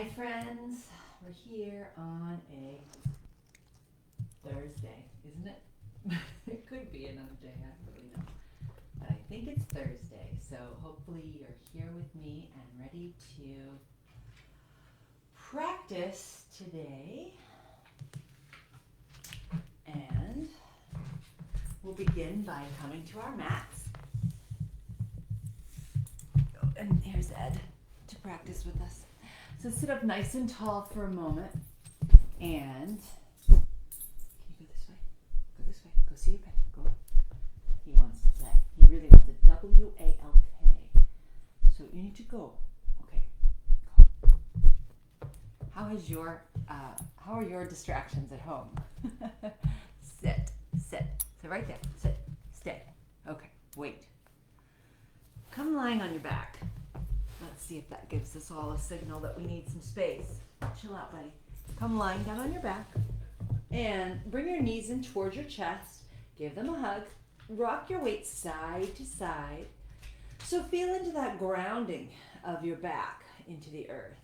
Hi friends, we're here on a Thursday, isn't it? It could be another day, I don't really know. But I think it's Thursday, so hopefully you're here with me and ready to practice today. And we'll begin by coming to our mats. And here's Ed to practice with us. So sit up nice and tall for a moment, and can you go this way? Go this way. Go see your pet. Go. He wants to play. He really wants to WALK. So you need to go. Okay. Go. How are your distractions at home? Sit. Sit. Sit right there. Sit. Stay. Okay. Wait. Come lying on your back. Let's see if that gives us all a signal that we need some space. Chill out, buddy. Come lying down on your back and bring your knees in towards your chest. Give them a hug. Rock your weight side to side. So feel into that grounding of your back into the earth.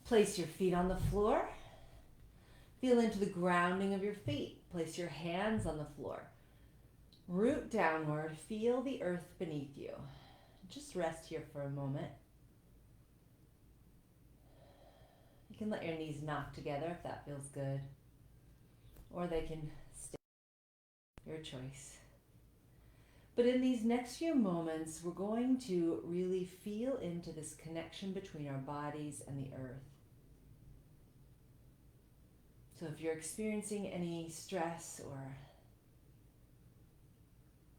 Place your feet on the floor. Feel into the grounding of your feet. Place your hands on the floor. Root downward, feel the earth beneath you. Just rest here for a moment. You can let your knees knock together if that feels good. Or they can stay. Your choice. But in these next few moments, we're going to really feel into this connection between our bodies and the earth. So if you're experiencing any stress or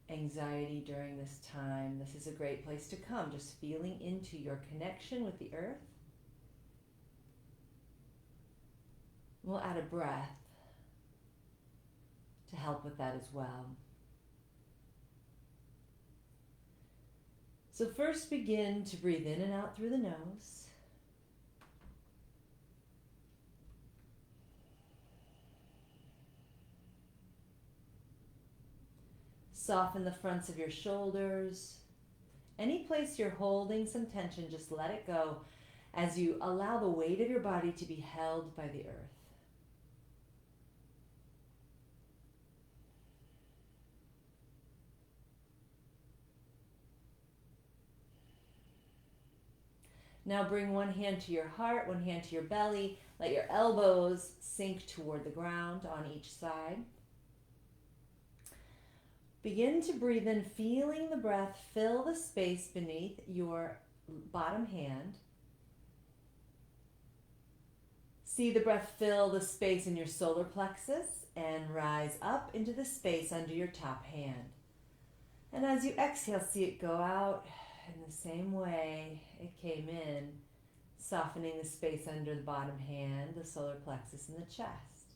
anxiety during this time, this is a great place to come, just feeling into your connection with the earth. We'll add a breath to help with that as well. So first begin to breathe in and out through the nose. Soften the fronts of your shoulders. Any place you're holding some tension, just let it go as you allow the weight of your body to be held by the earth. Now bring one hand to your heart, one hand to your belly. Let your elbows sink toward the ground on each side. Begin to breathe in, feeling the breath fill the space beneath your bottom hand. See the breath fill the space in your solar plexus and rise up into the space under your top hand. And as you exhale, see it go out in the same way it came in, softening the space under the bottom hand, the solar plexus, and the chest.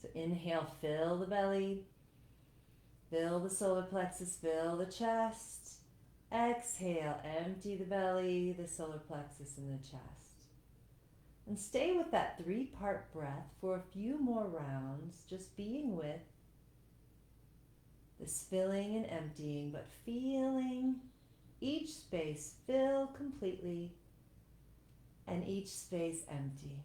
So inhale, fill the belly. Fill the solar plexus, fill the chest. Exhale, empty the belly, the solar plexus, and the chest. And stay with that 3-part breath for a few more rounds, just being with this filling and emptying, but feeling each space fill completely and each space empty.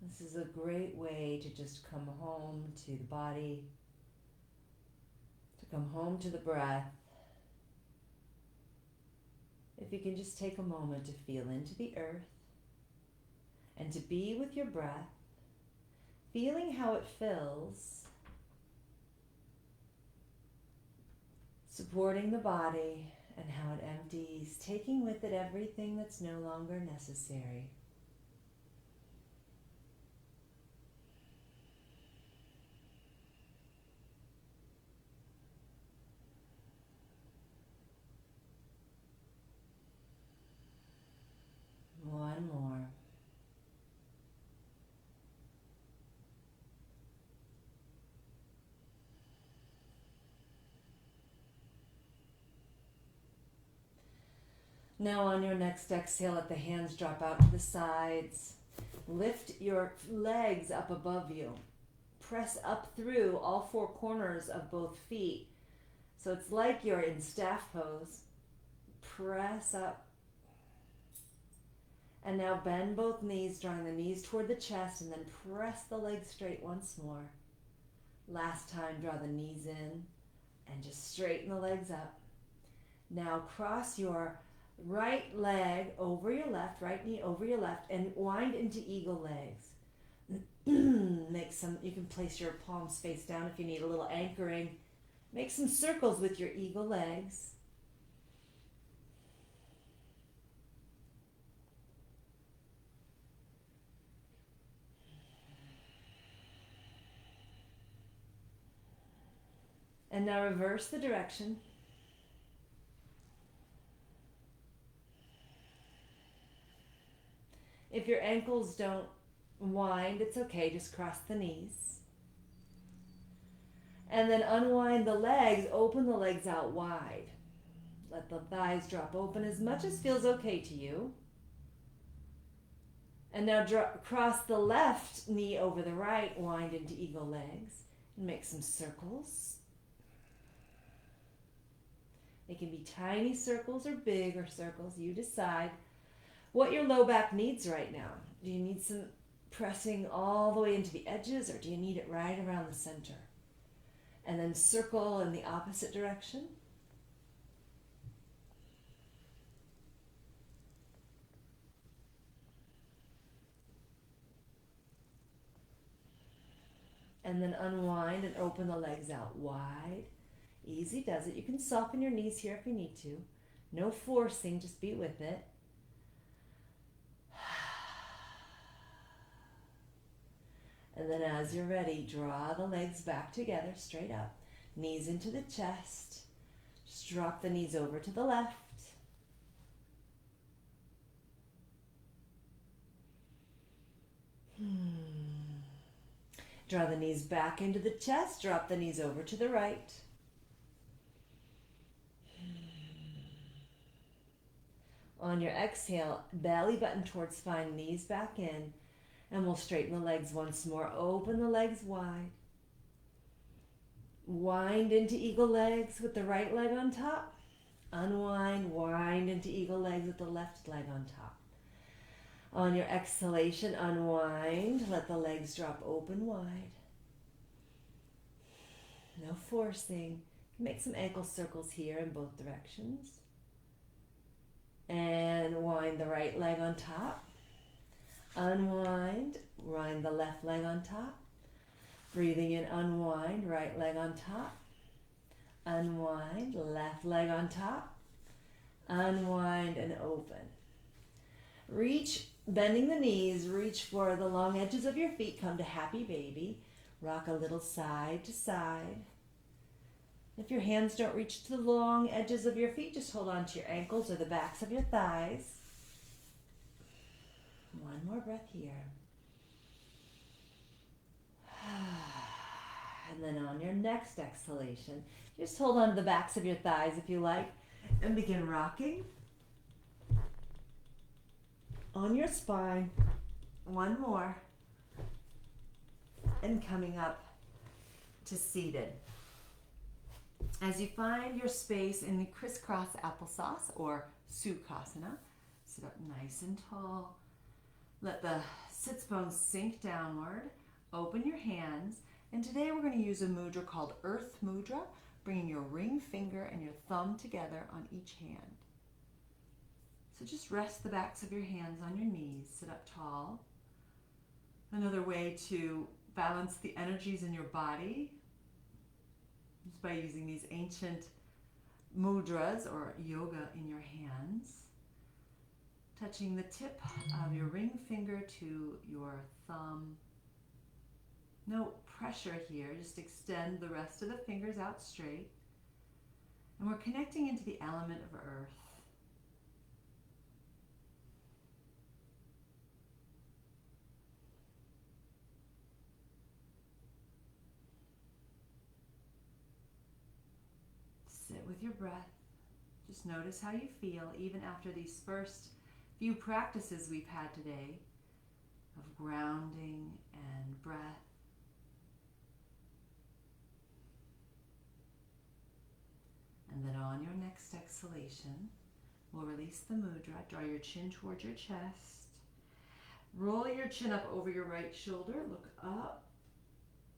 This is a great way to just come home to the body, to come home to the breath. If you can just take a moment to feel into the earth and to be with your breath, feeling how it fills, supporting the body, and how it empties, taking with it everything that's no longer necessary. Now on your next exhale, let the hands drop out to the sides. Lift your legs up above you. Press up through all four corners of both feet. So it's like you're in staff pose. Press up. And now bend both knees, drawing the knees toward the chest, and then press the legs straight once more. Last time, draw the knees in and just straighten the legs up. Now cross your right leg over your left, right knee over your left, and wind into eagle legs. You can place your palms face down if you need a little anchoring. Make some circles with your eagle legs. And now reverse the direction. If your ankles don't wind, it's okay, just cross the knees. And then unwind the legs, open the legs out wide. Let the thighs drop open as much as feels okay to you. And now cross the left knee over the right, wind into eagle legs, and make some circles. They can be tiny circles or bigger circles, you decide what your low back needs right now. Do you need some pressing all the way into the edges, or do you need it right around the center? And then circle in the opposite direction. And then unwind and open the legs out wide. Easy does it. You can soften your knees here if you need to. No forcing, just be with it. And then as you're ready, draw the legs back together, straight up. Knees into the chest. Just drop the knees over to the left. Draw the knees back into the chest. Drop the knees over to the right. On your exhale, belly button towards spine, knees back in. And we'll straighten the legs once more. Open the legs wide. Wind into eagle legs with the right leg on top. Unwind, wind into eagle legs with the left leg on top. On your exhalation, unwind. Let the legs drop open wide. No forcing. Make some ankle circles here in both directions. And wind the right leg on top. Unwind, wind the left leg on top. Breathing in, unwind, right leg on top. Unwind, left leg on top. Unwind and open. Reach, bending the knees, reach for the long edges of your feet. Come to happy baby. Rock a little side to side. If your hands don't reach to the long edges of your feet, just hold on to your ankles or the backs of your thighs. One more breath here. And then on your next exhalation, just hold on to the backs of your thighs if you like, and begin rocking on your spine. One more. And coming up to seated. As you find your space in the crisscross applesauce or Sukhasana, sit up nice and tall. Let the sits bones sink downward. Open your hands. And today we're going to use a mudra called Earth Mudra, bringing your ring finger and your thumb together on each hand. So just rest the backs of your hands on your knees. Sit up tall. Another way to balance the energies in your body is by using these ancient mudras or yoga in your hands. Touching the tip of your ring finger to your thumb. No pressure here, just extend the rest of the fingers out straight. And we're connecting into the element of earth. Sit with your breath. Just notice how you feel even after these first few practices we've had today of grounding and breath. And then on your next exhalation, we'll release the mudra. Draw your chin towards your chest. Roll your chin up over your right shoulder. Look up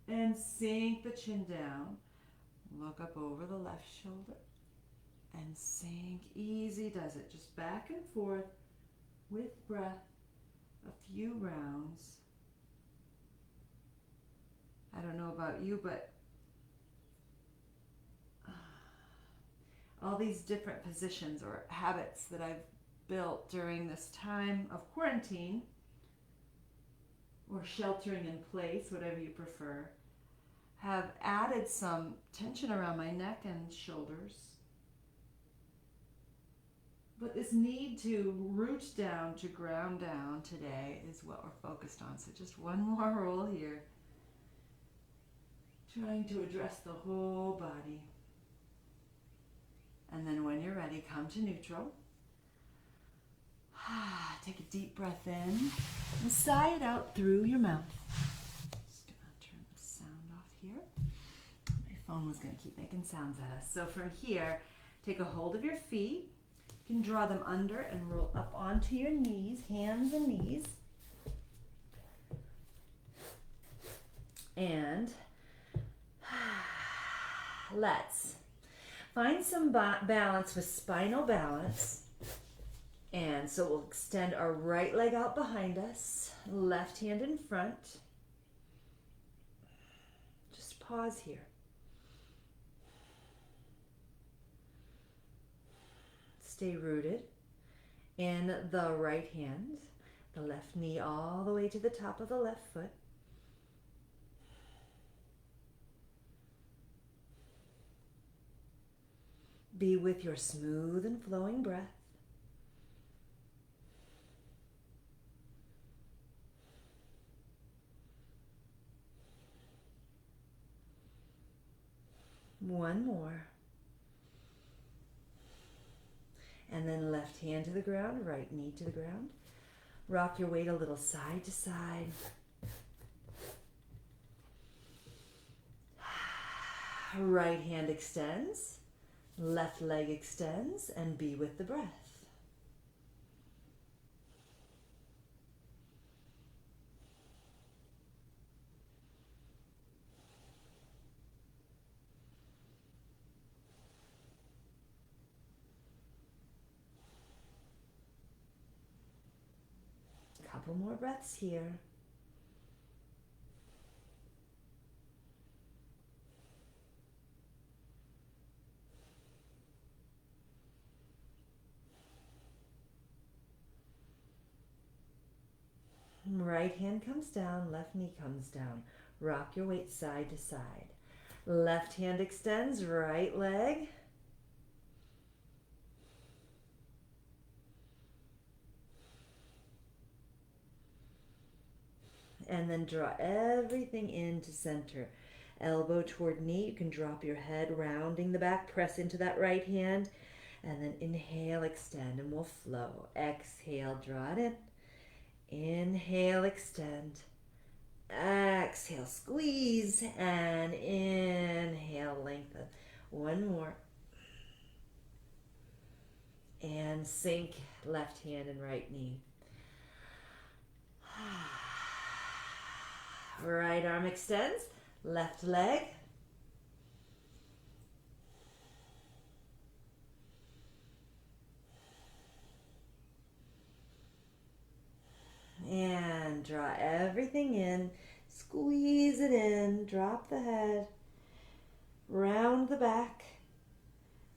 and sink the chin down. Look up over the left shoulder and sink. Easy does it. Just back and forth with breath. A few rounds. I don't know about you, but all these different positions or habits that I've built during this time of quarantine or sheltering in place, whatever you prefer, have added some tension around my neck and shoulders. But this need to root down, to ground down today is what we're focused on. So just one more roll here. Trying to address the whole body. And then when you're ready, come to neutral. Take a deep breath in and sigh it out through your mouth. Just gonna turn the sound off here. My phone was gonna keep making sounds at us. So from here, take a hold of your feet. You can draw them under and roll up onto your knees, hands and knees. And let's find some balance with spinal balance. And so we'll extend our right leg out behind us, left hand in front. Just pause here. Stay rooted in the right hand, the left knee all the way to the top of the left foot. Be with your smooth and flowing breath. One more. And then left hand to the ground, right knee to the ground. Rock your weight a little side to side. Right hand extends, left leg extends, and be with the breath. Couple more breaths here. Right hand comes down, left knee comes down. Rock your weight side to side. Left hand extends, right leg. And then draw everything into center. Elbow toward knee. You can drop your head, rounding the back. Press into that right hand. And then inhale, extend, and we'll flow. Exhale, draw it in. Inhale, extend. Exhale, squeeze. And inhale, lengthen. One more. And sink left hand and right knee. Right arm extends, left leg. And draw everything in, squeeze it in, drop the head, round the back,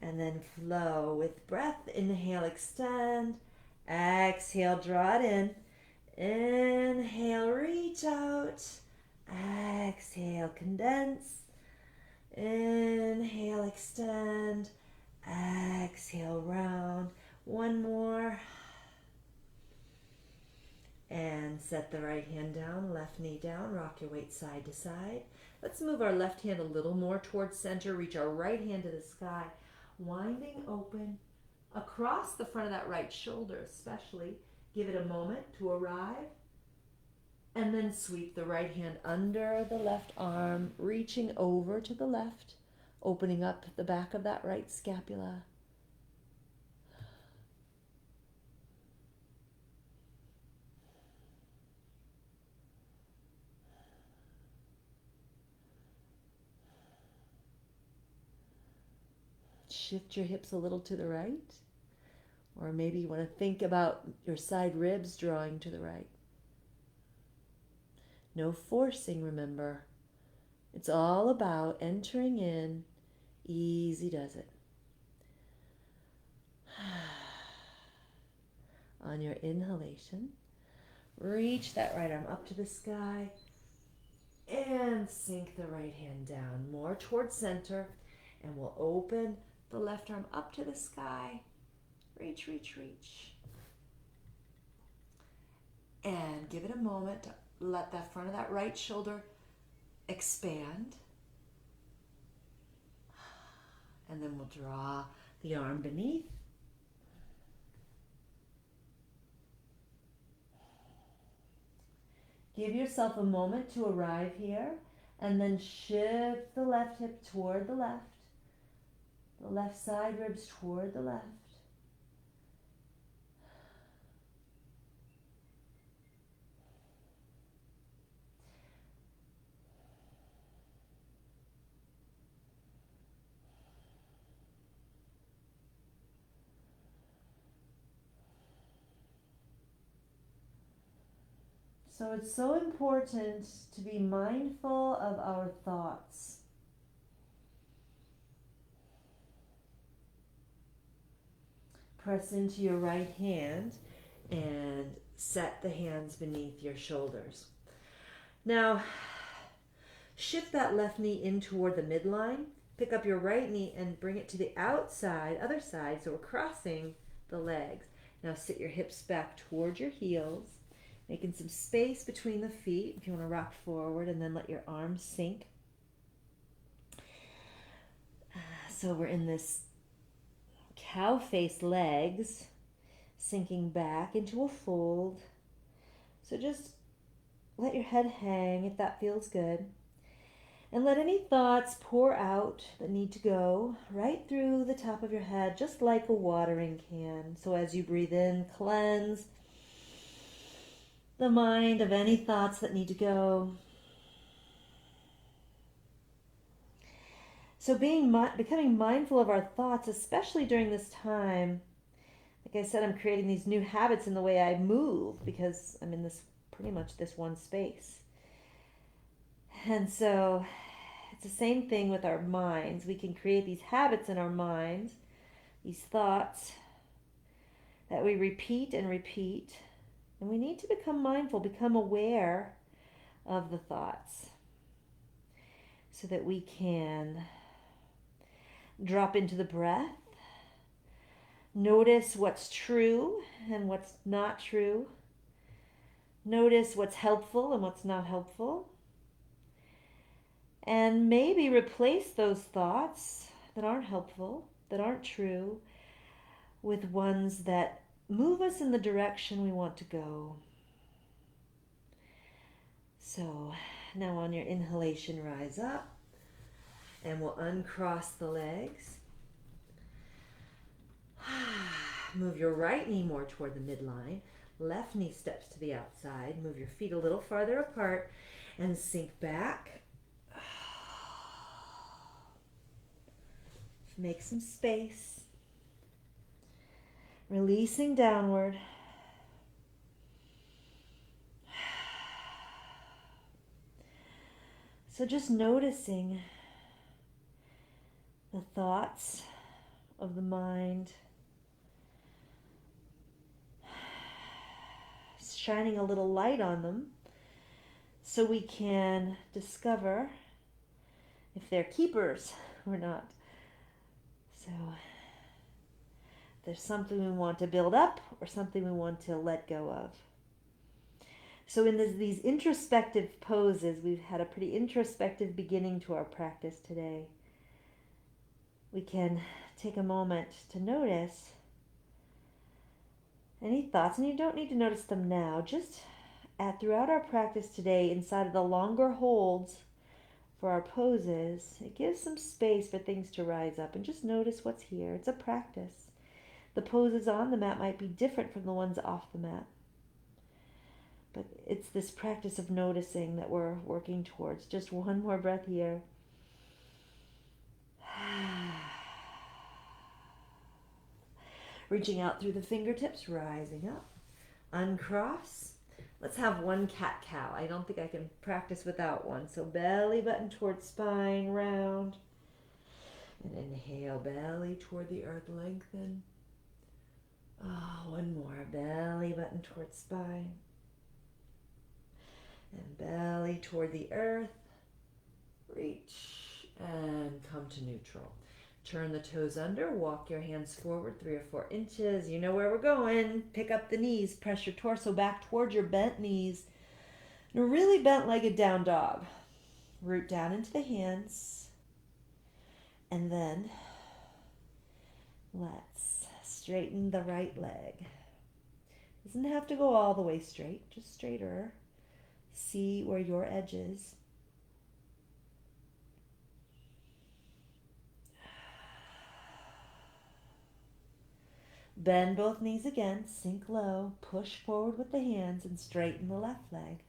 and then flow with breath. Inhale, extend, exhale, draw it in. Inhale, reach out. Exhale, condense. Inhale, extend. Exhale, round. One more. And set the right hand down, left knee down. Rock your weight side to side. Let's move our left hand a little more towards center. Reach our right hand to the sky. Winding open. across the front of that right shoulder especially. Give it a moment to arrive. And then sweep the right hand under the left arm, reaching over to the left, opening up the back of that right scapula. Shift your hips a little to the right, or maybe you want to think about your side ribs drawing to the right. No forcing, remember. It's all about entering in. Easy does it. On your inhalation, reach that right arm up to the sky and sink the right hand down more towards center. And we'll open the left arm up to the sky. Reach, reach, reach. And give it a moment to let that front of that right shoulder expand. And then we'll draw the arm beneath. Give yourself a moment to arrive here, and then shift the left hip toward the left side ribs toward the left. So it's so important to be mindful of our thoughts. Press into your right hand and set the hands beneath your shoulders. Now, shift that left knee in toward the midline. Pick up your right knee and bring it to the outside, other side, so we're crossing the legs. Now sit your hips back toward your heels, making some space between the feet if you want to rock forward, and then let your arms sink. So we're in this cow face legs, sinking back into a fold. So just let your head hang if that feels good. And let any thoughts pour out that need to go right through the top of your head, just like a watering can. So as you breathe in, cleanse the mind of any thoughts that need to go. So becoming mindful of our thoughts, especially during this time. Like I said, I'm creating these new habits in the way I move because I'm in this pretty much this one space. And so it's the same thing with our minds. We can create these habits in our minds, these thoughts that we repeat and repeat. And we need to become mindful, become aware of the thoughts so that we can drop into the breath, notice what's true and what's not true, notice what's helpful and what's not helpful, and maybe replace those thoughts that aren't helpful, that aren't true, with ones that move us in the direction we want to go. So now on your inhalation, rise up, and we'll uncross the legs. Move your right knee more toward the midline. Left knee steps to the outside. Move your feet a little farther apart and sink back. Make some space. Releasing downward. So just noticing the thoughts of the mind, shining a little light on them so we can discover if they're keepers or not. So there's something we want to build up or something we want to let go of. So in these introspective poses, we've had a pretty introspective beginning to our practice today. We can take a moment to notice Any thoughts? And you don't need to notice them now. Just throughout our practice today, inside of the longer holds for our poses, it gives some space for things to rise up and just notice what's here. It's a practice. The poses on the mat might be different from the ones off the mat. But it's this practice of noticing that we're working towards. Just one more breath here. Reaching out through the fingertips, rising up. Uncross. Let's have one cat-cow. I don't think I can practice without one. So belly button towards spine, round. And inhale, belly toward the earth, lengthen. One more. Belly button towards spine. And belly toward the earth. Reach and come to neutral. Turn the toes under, walk your hands forward 3 or 4 inches. You know where we're going. Pick up the knees, press your torso back towards your bent knees. And a really bent-legged down dog. Root down into the hands. And then let's straighten the right leg. Doesn't have to go all the way straight, just straighter. See where your edge is. Bend both knees again, sink low, push forward with the hands and straighten the left leg.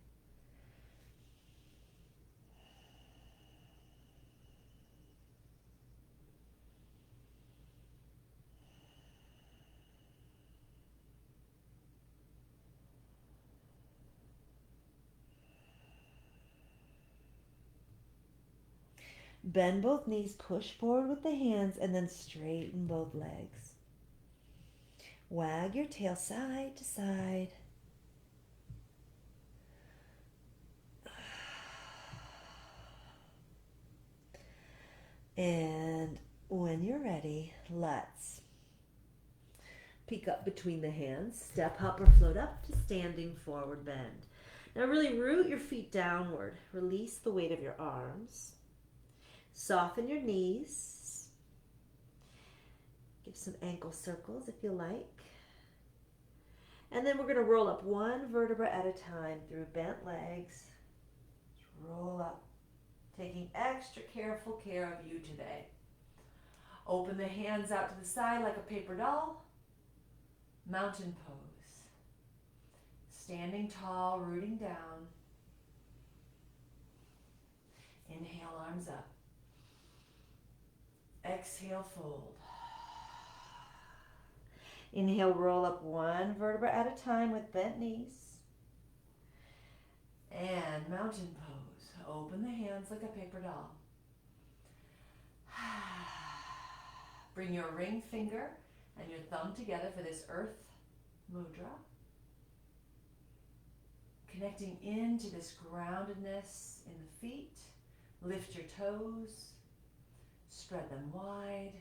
Bend both knees, push forward with the hands and then straighten both legs. Wag your tail side to side. And when you're ready, let's peek up between the hands, step, hop, or float up to standing forward bend. Now really root your feet downward. Release the weight of your arms. Soften your knees. Give some ankle circles if you like. And then we're going to roll up one vertebra at a time through bent legs. Just roll up, taking extra careful care of you today. Open the hands out to the side like a paper doll. Mountain pose. Standing tall, rooting down. Inhale, arms up. Exhale, fold. Inhale, roll up one vertebra at a time with bent knees. And mountain pose. Open the hands like a paper doll. Bring your ring finger and your thumb together for this earth mudra. Connecting into this groundedness in the feet. Lift your toes. Spread them wide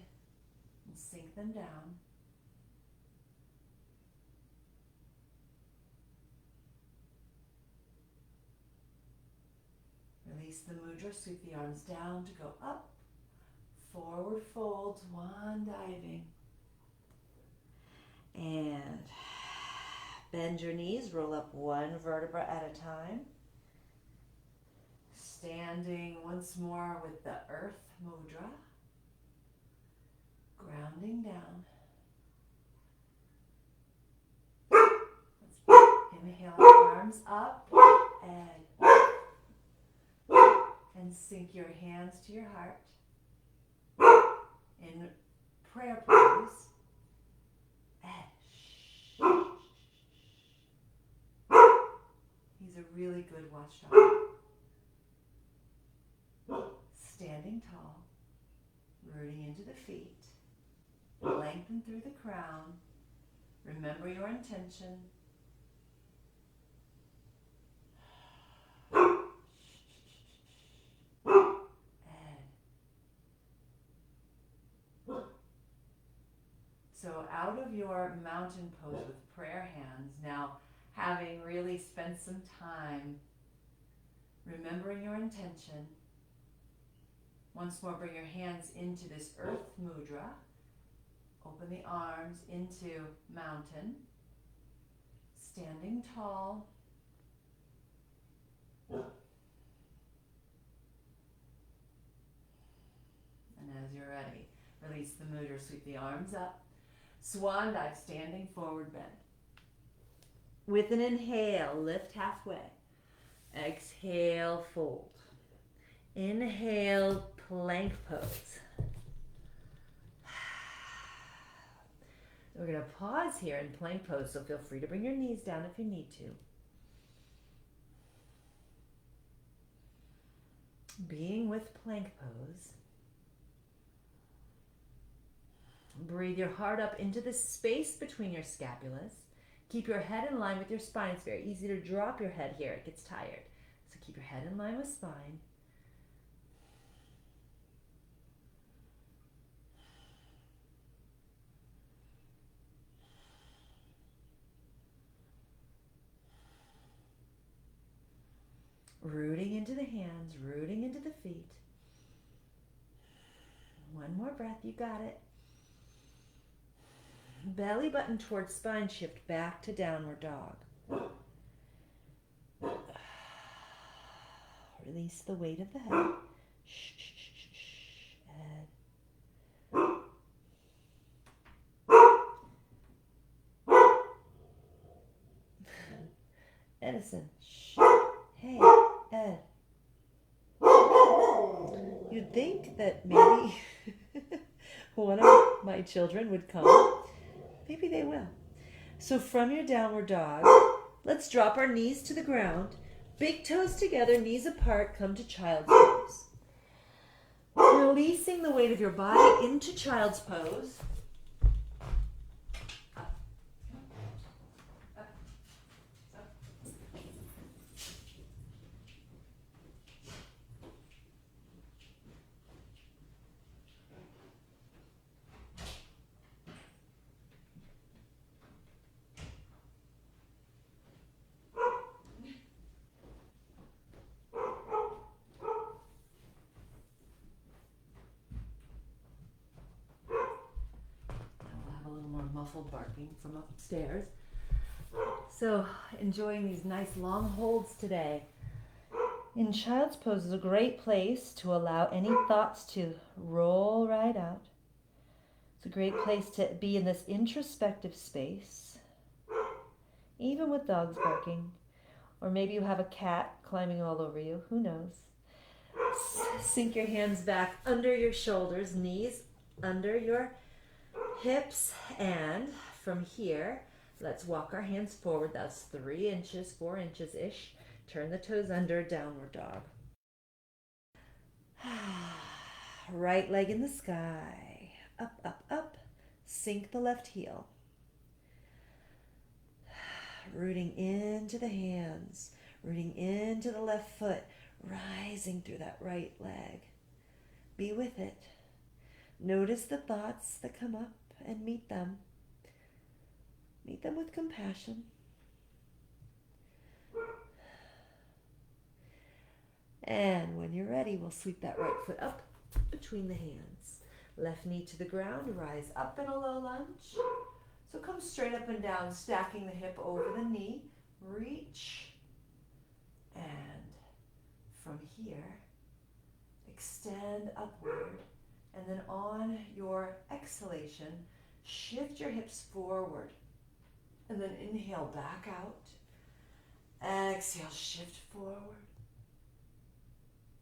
and sink them down. Release the mudra, sweep the arms down to go up. Forward fold, one diving. And bend your knees, roll up one vertebra at a time. Standing once more with the earth mudra. Grounding down. Let's inhale, arms up and sink your hands to your heart. In prayer pose. He's a really good watchdog. Standing tall, rooting into the feet, lengthen through the crown. Remember your intention. So out of your mountain pose with prayer hands, now having really spent some time remembering your intention, once more bring your hands into this earth mudra. Open the arms into mountain. standing tall. And as you're ready, release the mood or sweep the arms up. Swan dive, standing forward bend. With an inhale, lift halfway. Exhale, fold. Inhale, plank pose. We're going to pause here in plank pose, so feel free to bring your knees down if you need to. Being with plank pose. Breathe your heart up into the space between your scapulas. Keep your head in line with your spine. It's very easy to drop your head here. It gets tired. So keep your head in line with spine. Rooting into the hands, rooting into the feet. One more breath, you got it. Belly button towards spine, shift back to downward dog. Release the weight of the head. Shh, shh, shh, shh. Edison. Shh. Hey, Ed. You'd think that maybe one of my children would come. Maybe they will. So from your downward dog, let's drop our knees to the ground. Big toes together, knees apart, come to child's pose. Releasing the weight of your body into child's pose. Muffled barking from upstairs. So enjoying these nice long holds today. In child's pose is a great place to allow any thoughts to roll right out. It's a great place to be in this introspective space, even with dogs barking, or maybe you have a cat climbing all over you, who knows. Sink your hands back under your shoulders, knees under your hips, and from here, let's walk our hands forward. That's 3 inches, 4 inches-ish. Turn the toes under, downward dog. Right leg in the sky. Up, up, up. Sink the left heel. Rooting into the hands. Rooting into the left foot. Rising through that right leg. Be with it. Notice the thoughts that come up and meet them. Meet them with compassion. And when you're ready, we'll sweep that right foot up between the hands. Left knee to the ground, rise up in a low lunge. So come straight up and down, stacking the hip over the knee. Reach. And from here, extend upward. And then on your exhalation, shift your hips forward. And then inhale back out. Exhale, shift forward.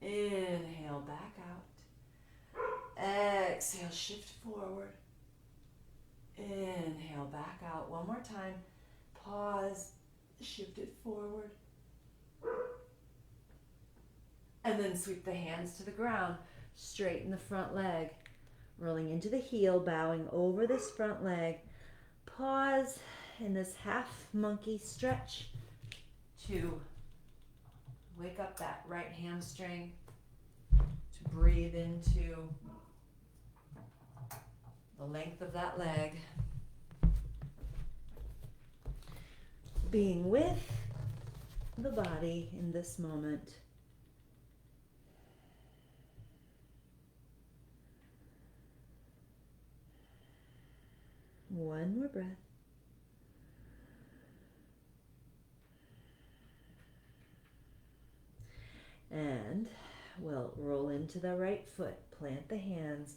Inhale back out. Exhale, shift forward. Inhale back out. One more time. Pause. Shift it forward. And then sweep the hands to the ground. Straighten the front leg. Rolling into the heel, bowing over this front leg. Pause in this half monkey stretch to wake up that right hamstring, to breathe into the length of that leg. Being with the body in this moment. One more breath. And we'll roll into the right foot, plant the hands,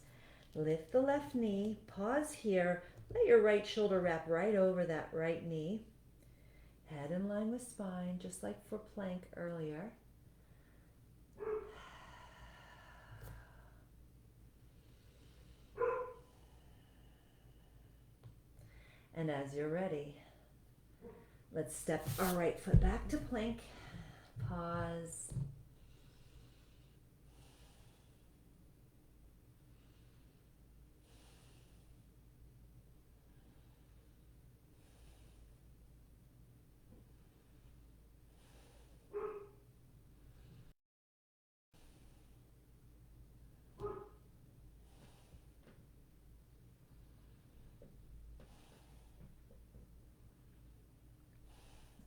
lift the left knee, pause here, let your right shoulder wrap right over that right knee. Head in line with spine, just like for plank earlier. And as you're ready, let's step our right foot back to plank. Pause.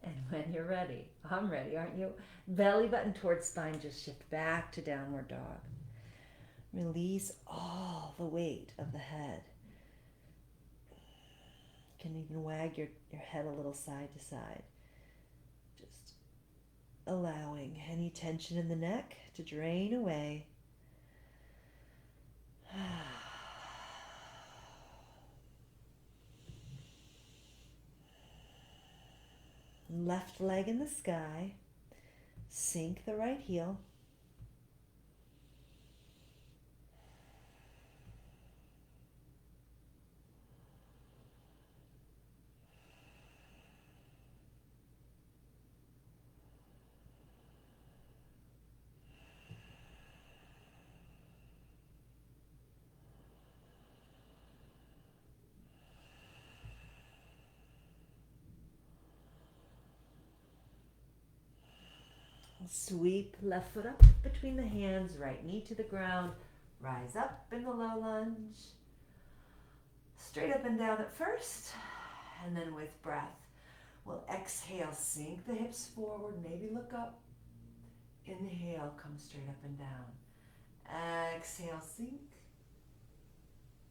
And when you're ready, I'm ready, aren't you? Belly button towards spine, just shift back to downward dog. Release all the weight of the head. You can even wag your head a little side to side. Just allowing any tension in the neck to drain away. Left leg in the sky. Sink the right heel. Sweep left foot up between the hands, right knee to the ground. Rise up in the low lunge. Straight up and down at first, and then with breath, we'll exhale, sink the hips forward, maybe look up. Inhale, come straight up and down. Exhale, sink.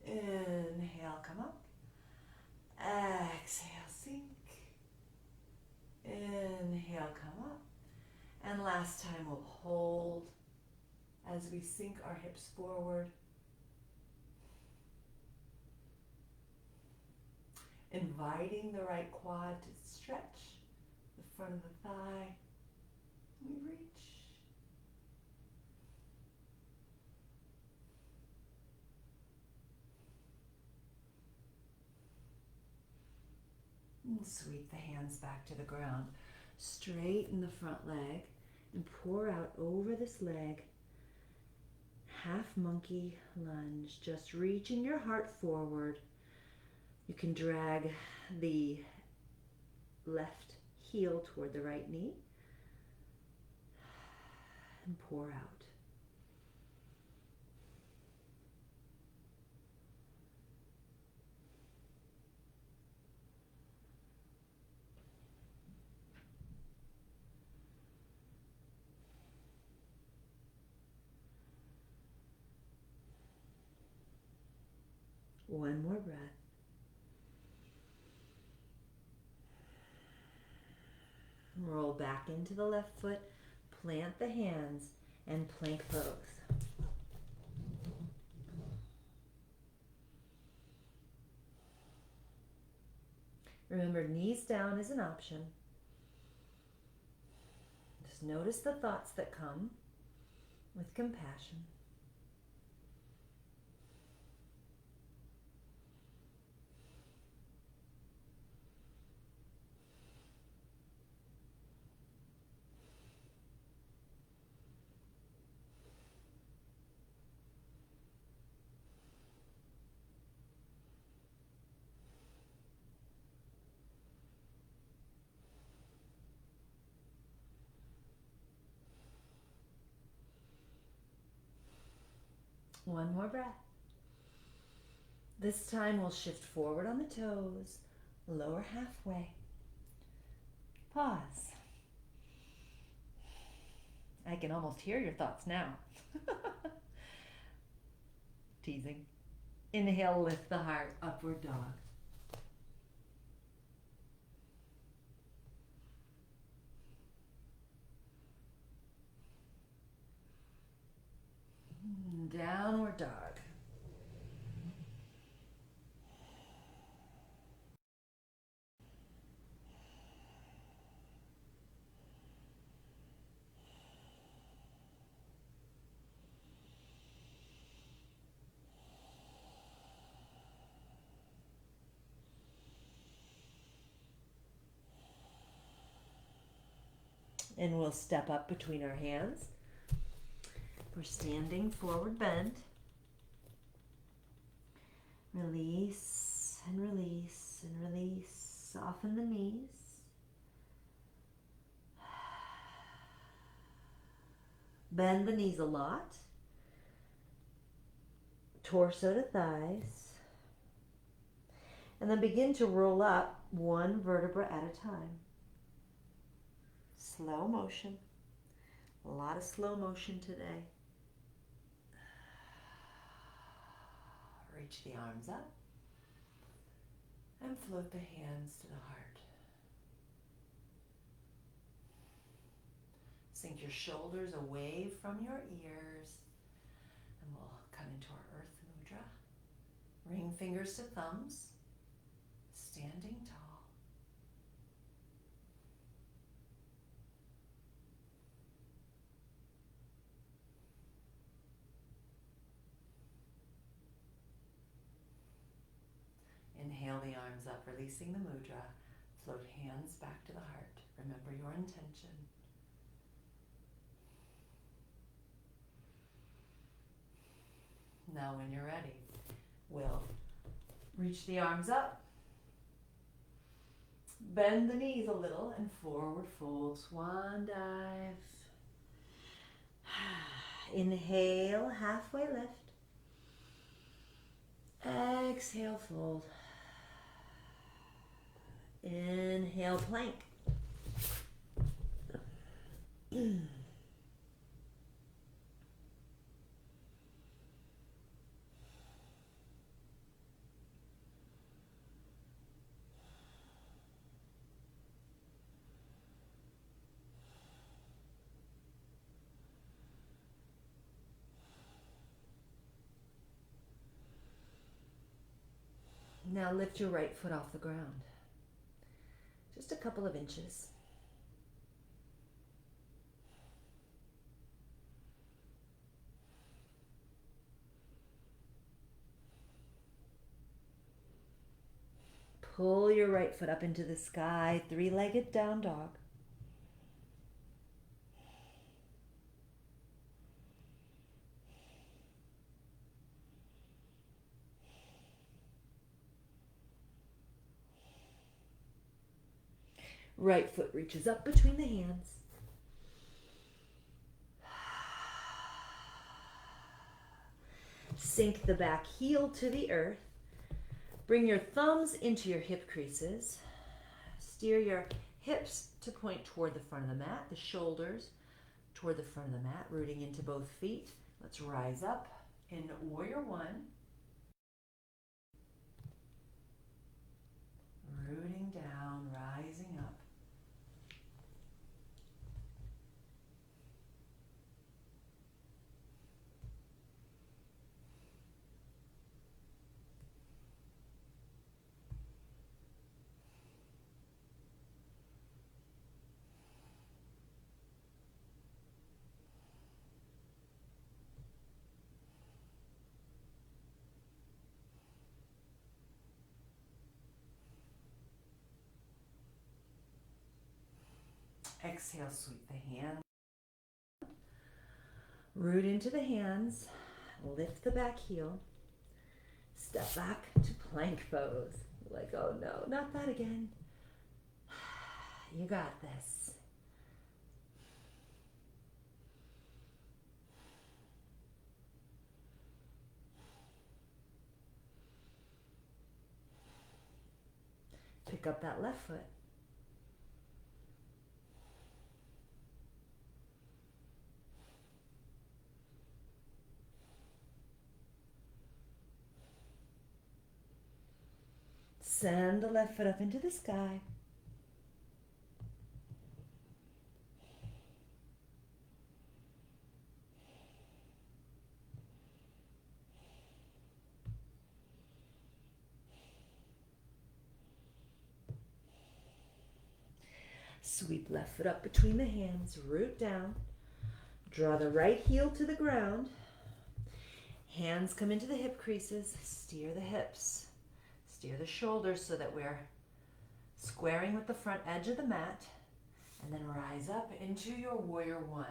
Inhale, come up. Exhale, sink. Inhale, come up. And last time we'll hold as we sink our hips forward. Inviting the right quad to stretch the front of the thigh. We reach. And sweep the hands back to the ground. Straighten the front leg and pour out over this leg. Half monkey lunge, just reaching your heart forward. You can drag the left heel toward the right knee and pour out. One more breath. Roll back into the left foot, plant the hands, and plank pose. Remember, knees down is an option. Just notice the thoughts that come with compassion. One more breath. This time we'll shift forward on the toes, lower halfway. Pause. I can almost hear your thoughts now. Teasing. Inhale, lift the heart, upward dog. downward dog. And we'll step up between our hands. We're standing forward bend. Release and release and release. Soften the knees. Bend the knees a lot. Torso to thighs. And then begin to roll up one vertebra at a time. Slow motion. A lot of slow motion today. Reach the arms up and float the hands to the heart. Sink your shoulders away from your ears, and we'll come into our Earth Mudra. Ring fingers to thumbs, standing tall. Inhale the arms up, releasing the mudra. Float hands back to the heart. Remember your intention. Now when you're ready, we'll reach the arms up. Bend the knees a little and forward fold, swan dive. Inhale, halfway lift. Exhale, fold. Inhale, plank. Now lift your right foot off the ground. Just a couple of inches. Pull your right foot up into the sky, three-legged down dog. Right foot reaches up between the hands. Sink the back heel to the earth. Bring your thumbs into your hip creases. Steer your hips to point toward the front of the mat, the shoulders toward the front of the mat, rooting into both feet. Let's rise up in Warrior One. Rooting down, rising up. Exhale, sweep the hand. Root into the hands. Lift the back heel. Step back to plank pose. Like, oh no, not that again. You got this. Pick up that left foot. Send the left foot up into the sky. Sweep left foot up between the hands, root down. Draw the right heel to the ground. Hands come into the hip creases. Steer the hips. Steer the shoulders so that we're squaring with the front edge of the mat. And then rise up into your warrior one.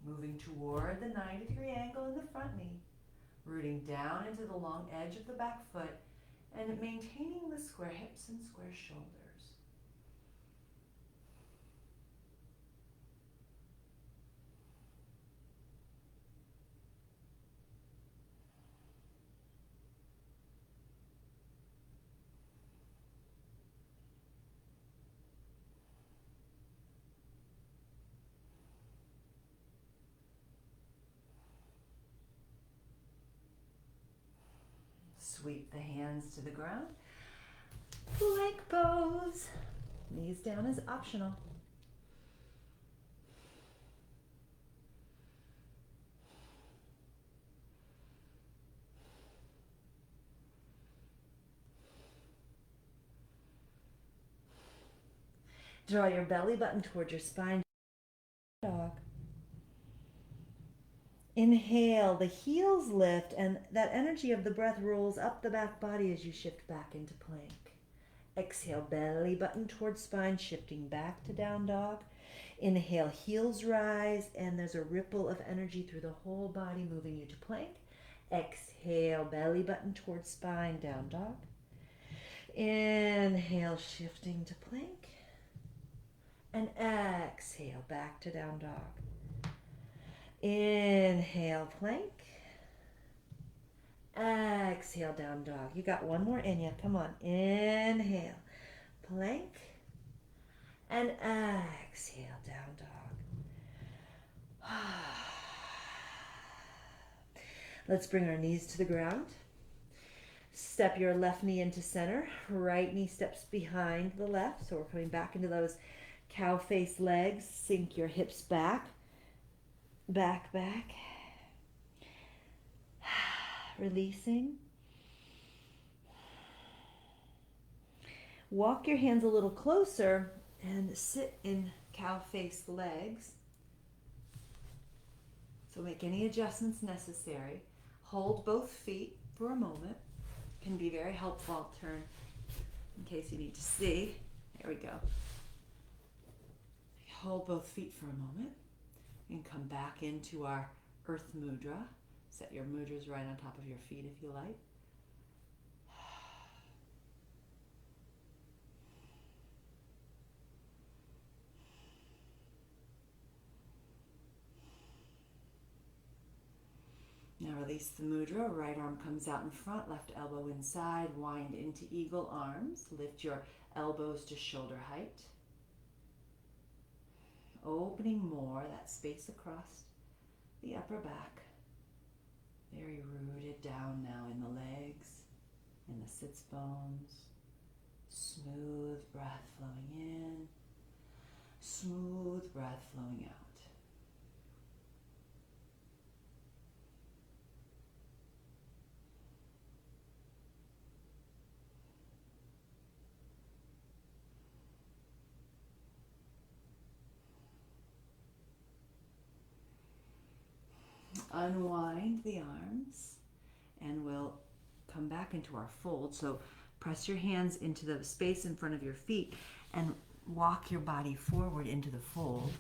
Moving toward the 90-degree angle in the front knee. Rooting down into the long edge of the back foot and maintaining the square hips and square shoulders. Sweep the hands to the ground. Plank pose. Knees down is optional. Draw your belly button toward your spine. Dog. Inhale, the heels lift, and that energy of the breath rolls up the back body as you shift back into plank. Exhale, belly button towards spine, shifting back to down dog. Inhale, heels rise, and there's a ripple of energy through the whole body moving you to plank. Exhale, belly button towards spine, down dog. Inhale, shifting to plank. And exhale, back to down dog. Inhale, plank. Exhale, down dog. You got one more in you. Come on. Inhale, plank. And exhale, down dog. Let's bring our knees to the ground. Step your left knee into center. Right knee steps behind the left. So we're coming back into those cow face legs. Sink your hips back. Back, back. Releasing. Walk your hands a little closer and sit in cow face legs. So make any adjustments necessary. Hold both feet for a moment. Can be very helpful. I'll turn in case you need to see. There we go. Hold both feet for a moment and come back into our Earth Mudra. Set your mudras right on top of your feet if you like. Now release the mudra. Right arm comes out in front, left elbow inside. Wind into eagle arms. Lift your elbows to shoulder height. Opening more, that space across the upper back. Very rooted down now in the legs, in the sits bones. Smooth breath flowing in, smooth breath flowing out. Unwind the arms and we'll come back into our fold. So press your hands into the space in front of your feet and walk your body forward into the fold.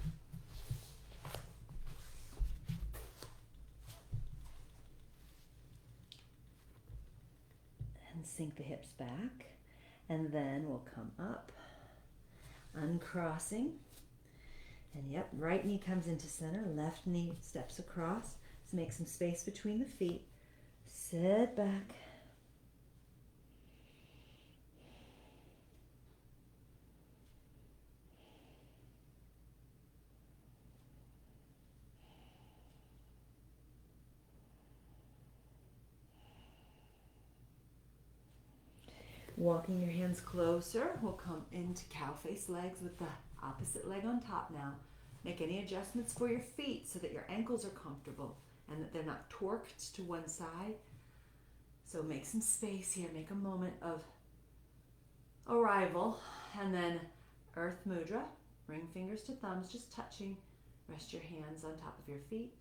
And sink the hips back. And then we'll come up, uncrossing. And yep, right knee comes into center, left knee steps across. So make some space between the feet. Sit back. Walking your hands closer, we'll come into cow face legs with the opposite leg on top now. Make any adjustments for your feet so that your ankles are comfortable and that they're not torqued to one side. So make some space here. Make a moment of arrival, and then Earth Mudra. Bring fingers to thumbs, just touching. Rest your hands on top of your feet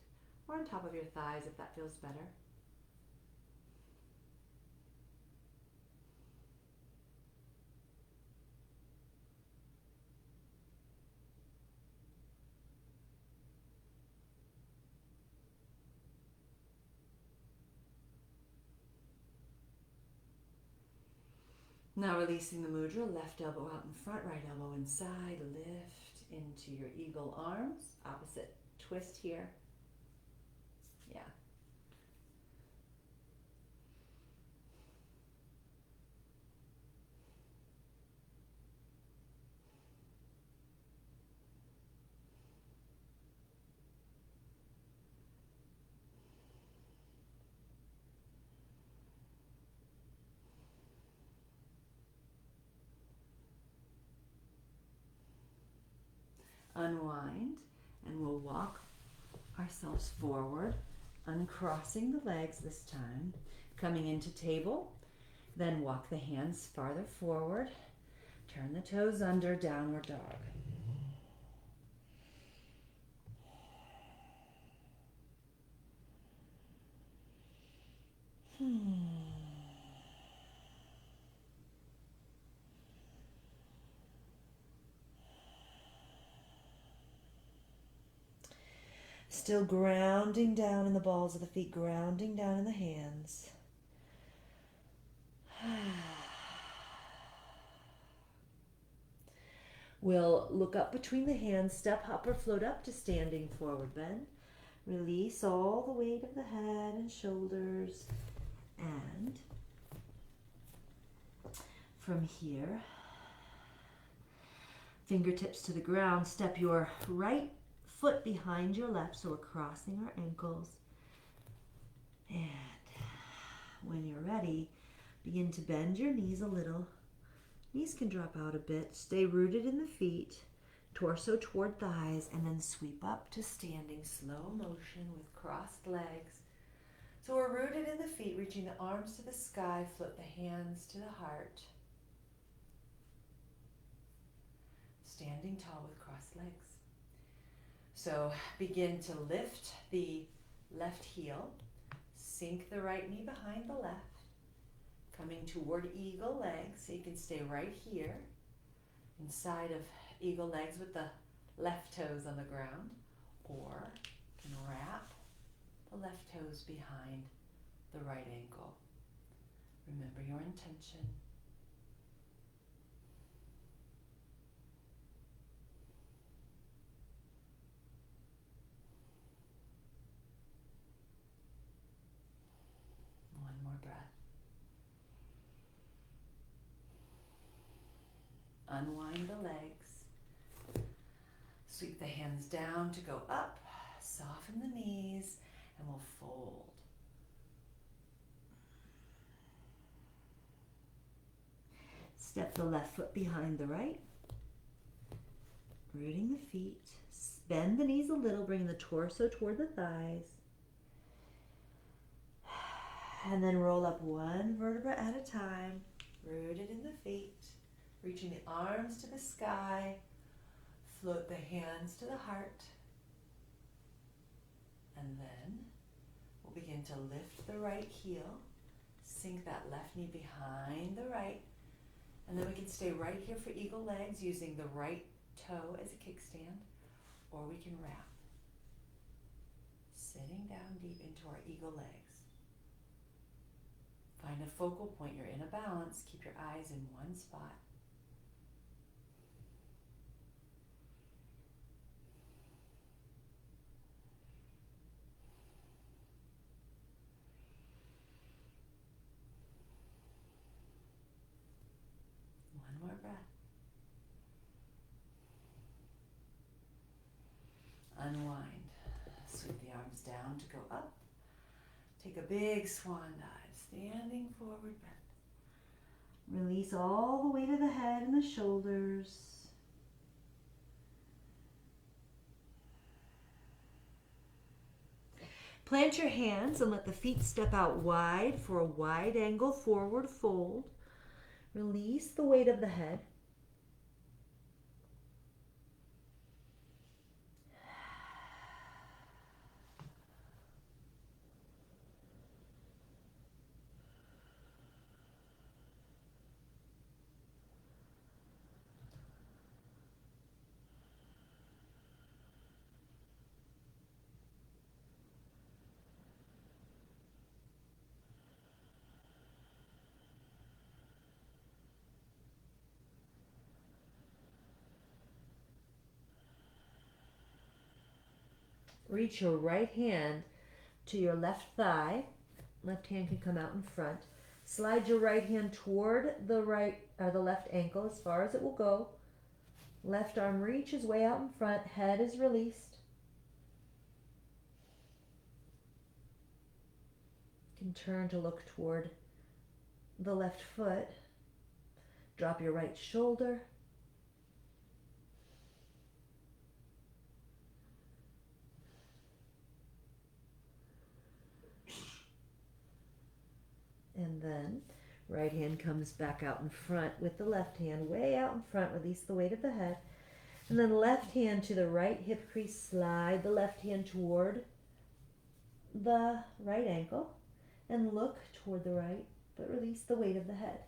or on top of your thighs if that feels better. Now releasing the mudra, left elbow out in front, right elbow inside, lift into your eagle arms, opposite twist here. Yeah. Unwind, and we'll walk ourselves forward, uncrossing the legs this time, coming into table, then walk the hands farther forward, turn the toes under, downward dog. Still grounding down in the balls of the feet, grounding down in the hands. We'll look up between the hands, step, hop, or float up to standing forward bend. Release all the weight of the head and shoulders. And from here, fingertips to the ground, step your right foot behind your left, so we're crossing our ankles. And when you're ready, begin to bend your knees a little. Knees can drop out a bit. Stay rooted in the feet, torso toward thighs, and then sweep up to standing, slow motion with crossed legs. So we're rooted in the feet, reaching the arms to the sky, float the hands to the heart. Standing tall with crossed legs. So begin to lift the left heel, sink the right knee behind the left, coming toward eagle legs, so you can stay right here, inside of eagle legs with the left toes on the ground, or you can wrap the left toes behind the right ankle. Remember your intention. One more breath. Unwind the legs. Sweep the hands down to go up. Soften the knees, and we'll fold. Step the left foot behind the right. Rooting the feet. Bend the knees a little, bring the torso toward the thighs. And then roll up one vertebra at a time, rooted in the feet. Reaching the arms to the sky, float the hands to the heart, and then we'll begin to lift the right heel, sink that left knee behind the right, and then we can stay right here for eagle legs using the right toe as a kickstand, or we can wrap, sitting down deep into our eagle legs. Find a focal point, you're in a balance, keep your eyes in one spot. One more breath. Unwind. Sweep the arms down to go up. Take a big swan dive, standing forward bend. Release all the weight of the head and the shoulders. Plant your hands and let the feet step out wide for a wide angle forward fold. Release the weight of the head. Reach your right hand to your left thigh. Left hand can come out in front. Slide your right hand toward the right or the left ankle as far as it will go. Left arm reaches way out in front. Head is released. You can turn to look toward the left foot. Drop your right shoulder. And then right hand comes back out in front with the left hand way out in front. Release the weight of the head. And then left hand to the right hip crease. Slide the left hand toward the right ankle and look toward the right, but release the weight of the head.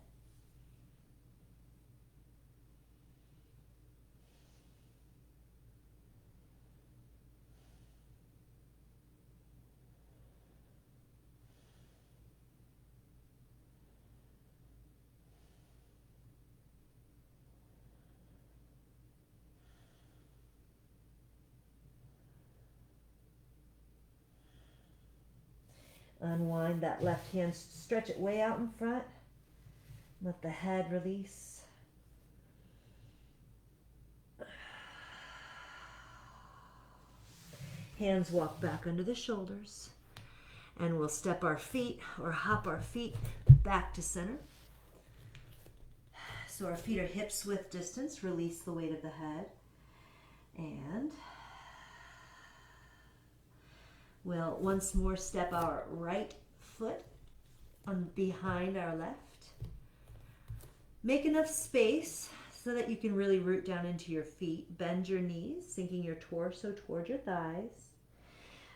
Unwind that left hand, stretch it way out in front. Let the head release. Hands walk back under the shoulders. And we'll step our feet or hop our feet back to center. So our feet are hips width distance. Release the weight of the head. And we'll once more step our right foot on behind our left. Make enough space so that you can really root down into your feet. Bend your knees, sinking your torso toward your thighs.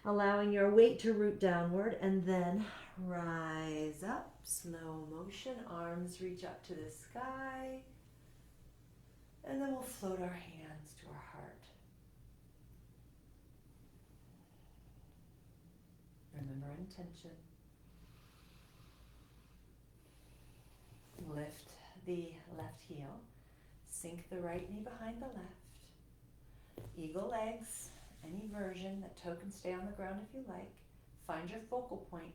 Allowing your weight to root downward, and then rise up. Slow motion, arms reach up to the sky. And then we'll float our hands to our heart. Remember intention. Lift the left heel. Sink the right knee behind the left. Eagle legs, any version. That toe can stay on the ground if you like. Find your focal point.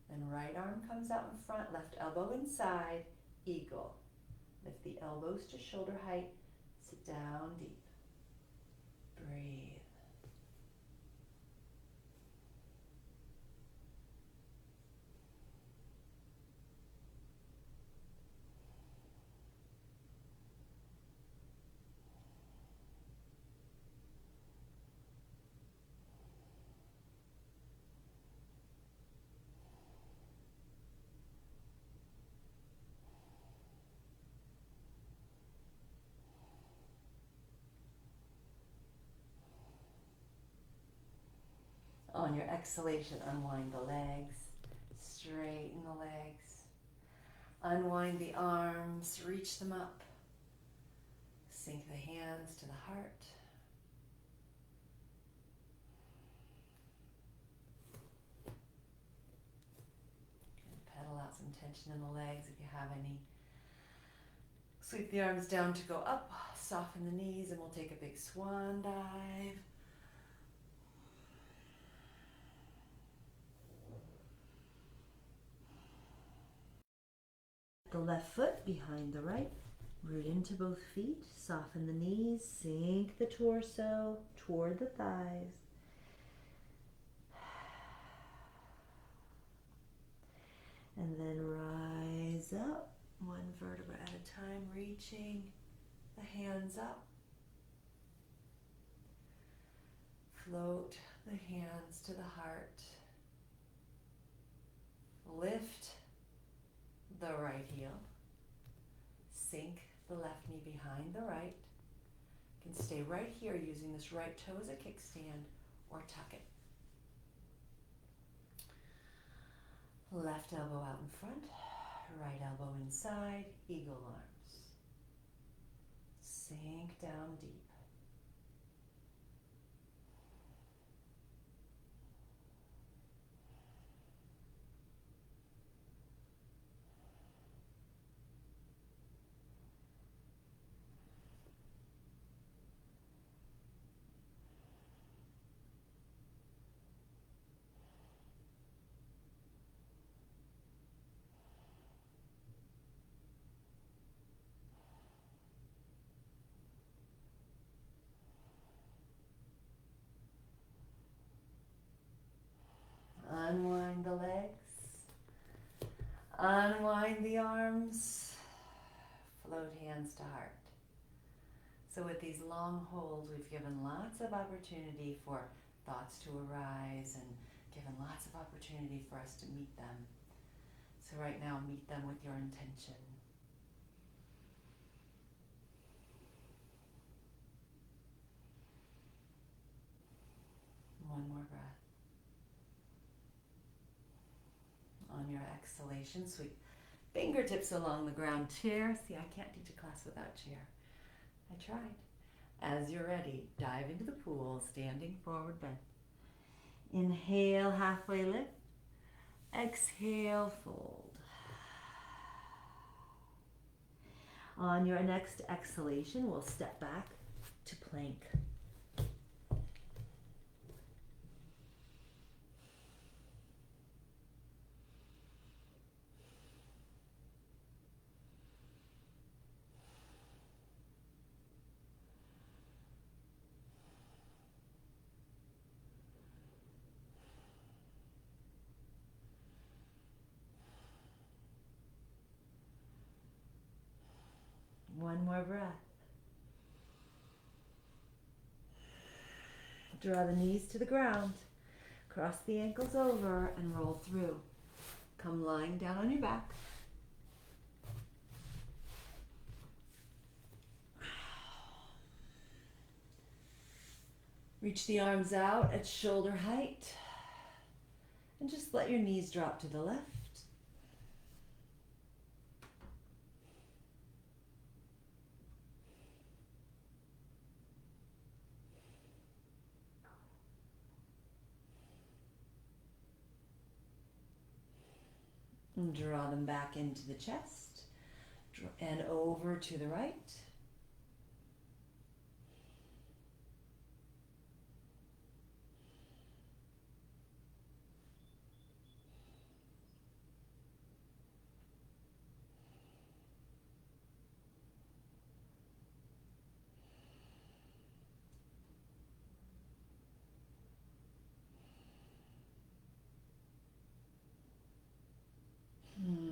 Then right arm comes out in front, left elbow inside, eagle. Lift the elbows to shoulder height. Sit down deep. Breathe. On your exhalation, unwind the legs, straighten the legs, unwind the arms, reach them up, sink the hands to the heart. And pedal out some tension in the legs if you have any. Sweep the arms down to go up, soften the knees, and we'll take a big swan dive. The left foot behind the right. Root into both feet. Soften the knees. Sink the torso toward the thighs. And then rise up. One vertebra at a time. Reaching the hands up. Float the hands to the heart. Lift the right heel. sink the left knee behind the right. You can stay right here using this right toe as a kickstand or tuck it. Left elbow out in front, right elbow inside, eagle arms. Sink down deep. Unwind the legs, unwind the arms, float hands to heart. So with these long holds, we've given lots of opportunity for thoughts to arise and given lots of opportunity for us to meet them. So right now, meet them with your intention. One more breath. On your exhalation, sweep fingertips along the ground. Chair. See, I can't teach a class without chair. I tried. As you're ready, dive into the pool, standing forward bend. Inhale, halfway lift. Exhale, fold. On your next exhalation, we'll step back to plank. One more breath. Draw the knees to the ground. Cross the ankles over and roll through. Come lying down on your back. Reach the arms out at shoulder height. And just let your knees drop to the left. And draw them back into the chest and over to the right.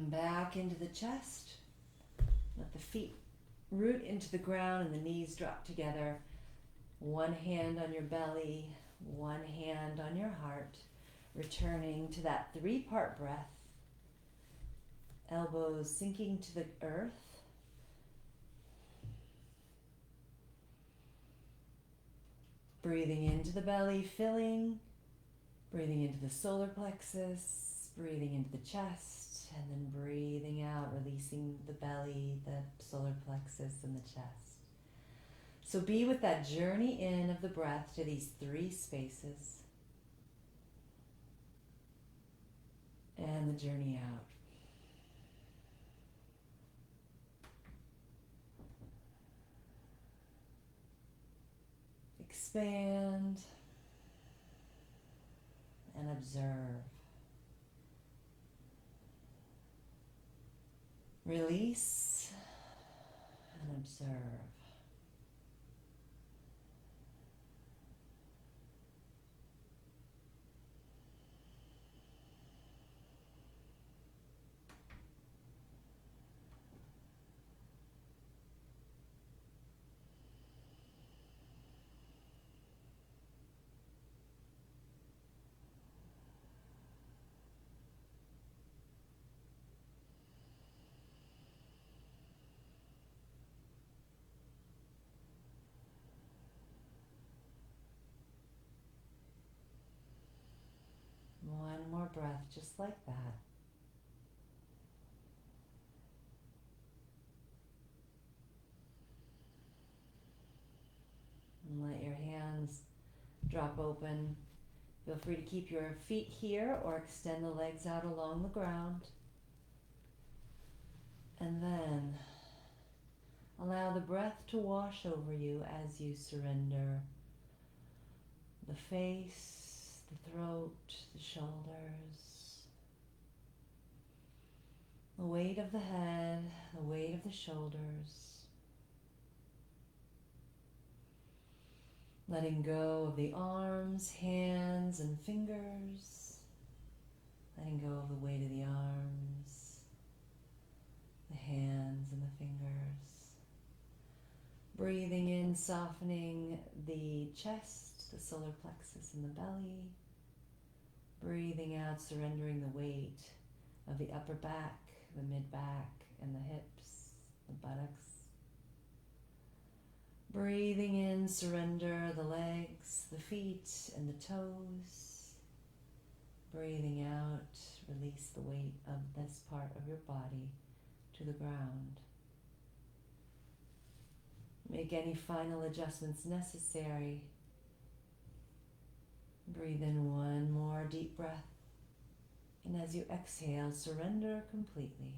Back into the chest. Let the feet root into the ground and the knees drop together. One hand on your belly, one hand on your heart. Returning to that 3-part breath. Elbows sinking to the earth. Breathing into the belly, filling. Breathing into the solar plexus. Breathing into the chest. And then breathing out, releasing the belly, the solar plexus, and the chest. So be with that journey in of the breath to these 3 spaces. And the journey out. Expand and observe. Release and observe. more breath just like that. And let your hands drop open. Feel free to keep your feet here or extend the legs out along the ground. And then allow the breath to wash over you as you surrender the face, the throat, the shoulders, the weight of the head, the weight of the shoulders. Letting go of the arms, hands, and fingers. Letting go of the weight of the arms, the hands, and the fingers. Breathing in, softening the chest, the solar plexus, and the belly. Breathing out, surrendering the weight of the upper back, the mid-back, and the hips, the buttocks. Breathing in, surrender the legs, the feet, and the toes. Breathing out, release the weight of this part of your body to the ground. Make any final adjustments necessary. Breathe in one more deep breath. And as you exhale, surrender completely.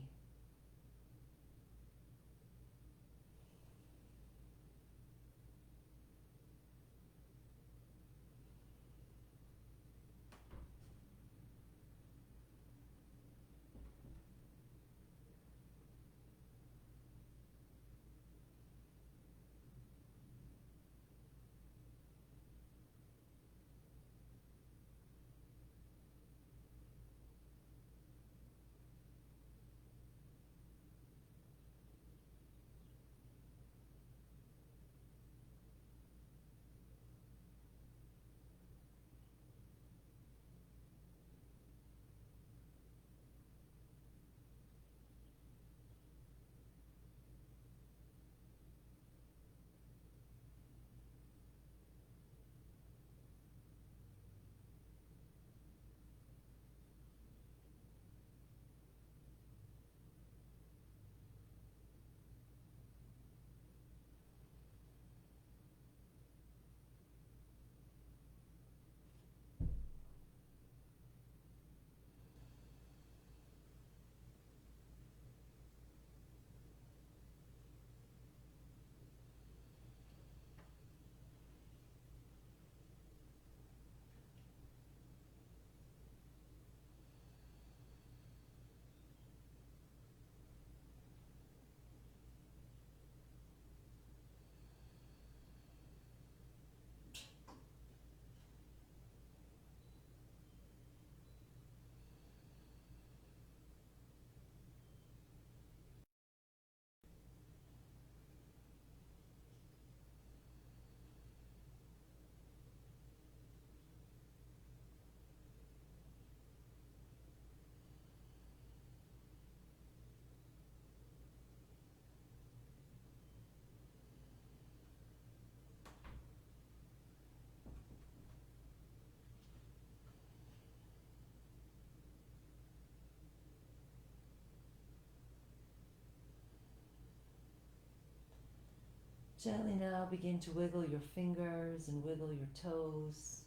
Gently now begin to wiggle your fingers and wiggle your toes.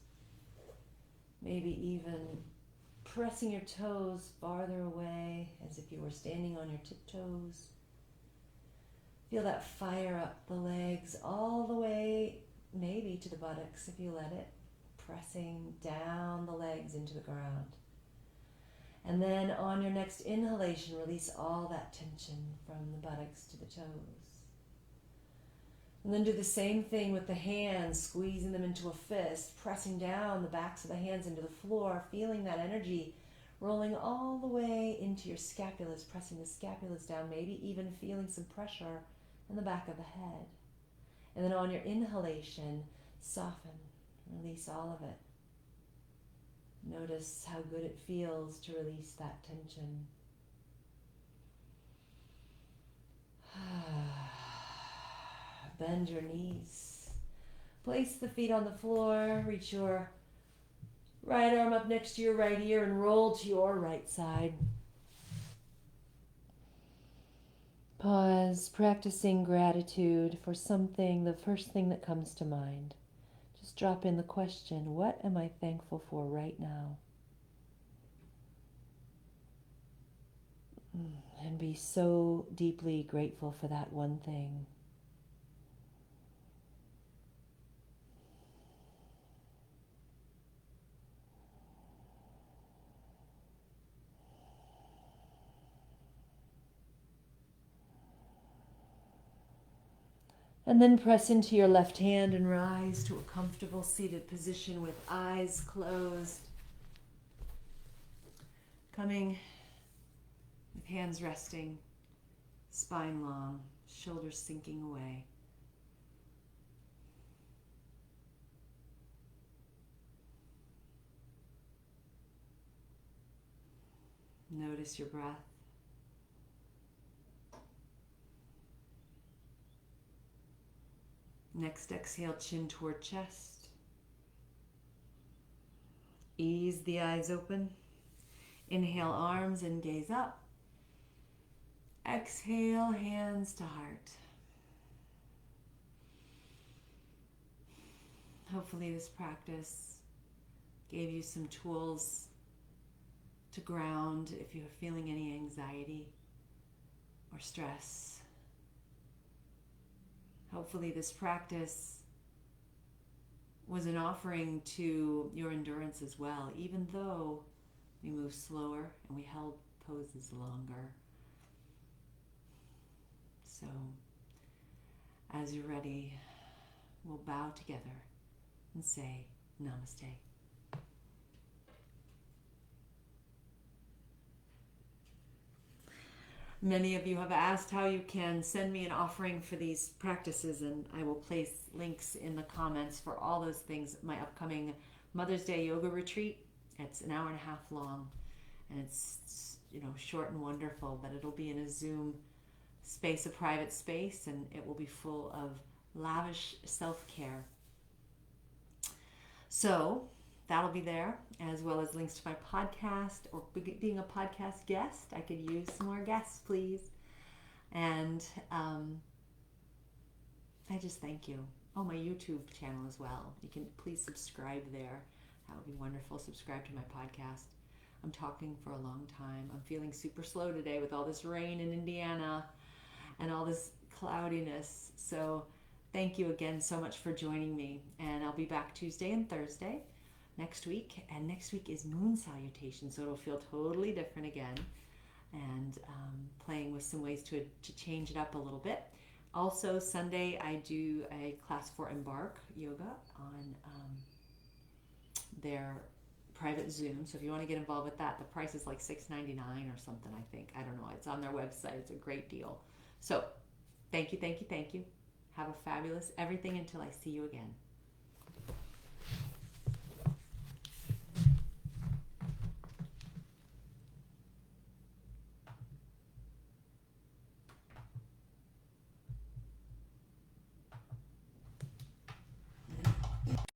Maybe even pressing your toes farther away as if you were standing on your tiptoes. Feel that fire up the legs all the way, maybe to the buttocks if you let it, pressing down the legs into the ground. And then on your next inhalation, release all that tension from the buttocks to the toes. And then do the same thing with the hands, squeezing them into a fist, pressing down the backs of the hands into the floor, feeling that energy rolling all the way into your scapulas, pressing the scapulas down, maybe even feeling some pressure in the back of the head. And then on your inhalation, soften, release all of it. Notice how good it feels to release that tension. Bend your knees. Place the feet on the floor. Reach your Right arm up next to your right ear and roll to your right side. Pause, practicing gratitude for something, the first thing that comes to mind. Just drop in the question, what am I thankful for right now? And be so deeply grateful for that one thing. And then press into your left hand and rise to a comfortable seated position with eyes closed. Coming with hands resting, spine long, shoulders sinking away. Notice your breath. Next exhale, chin toward chest. Ease the eyes open. Inhale, arms and gaze up. Exhale, hands to heart. Hopefully this practice gave you some tools to ground if you're feeling any anxiety or stress. Hopefully this practice was an offering to your endurance as well, even though we moved slower and we held poses longer. So, as you're ready, we'll bow together and say namaste. Many of you have asked how you can send me an offering for these practices, and I will place links in the comments for all those things. My upcoming Mother's Day yoga retreat, it's an hour and a half long, and it's short and wonderful, but it'll be in a Zoom space, a private space, and it will be full of lavish self-care. So that'll be there, as well as links to my podcast, or being a podcast guest. I could use some more guests, please. And I just thank you. Oh, my YouTube channel as well. You can please subscribe there. That would be wonderful. Subscribe to my podcast. I'm talking for a long time. I'm feeling super slow today with all this rain in Indiana and all this cloudiness. So thank you again so much for joining me. And I'll be back Tuesday and Thursday next week. And next week is moon salutation, so it'll feel totally different again. And playing with some ways to change it up a little bit. Also, Sunday I do a class for Embark Yoga on their private Zoom. So if you want to get involved with that, the price is like $6.99 or something, I think. I don't know. It's on their website. It's a great deal. So thank you, thank you, thank you. Have a fabulous everything until I see you again.